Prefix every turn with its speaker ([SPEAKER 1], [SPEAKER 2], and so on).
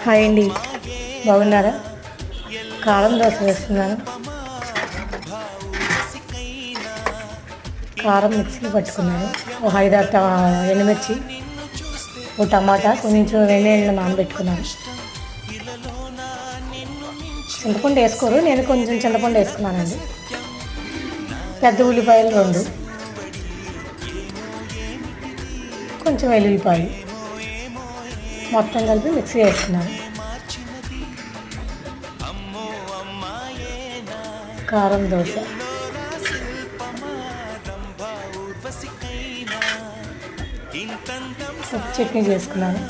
[SPEAKER 1] Hi అండి, బాగున్నారా? కారం దోశ వేస్తున్నాను. కారం మిక్సీ పట్టుకున్నాను. ఒక 5-6 ఎండుమిర్చి, ఒక టమాటా, కొంచెం వెన్నీళ్ళు నానబెట్టుకున్నాను. చింతపండు వేసుకోరు, నేను కొంచెం చింతపండు వేసుకున్నానండి. పెద్ద ఉల్లిపాయలు 2, కొంచెం వెల్లుల్లిపాయలు మొత్తం కలిపి మిక్సీ వేసుకున్నాను. కారం దోశ, చట్నీ చేసుకున్నాను.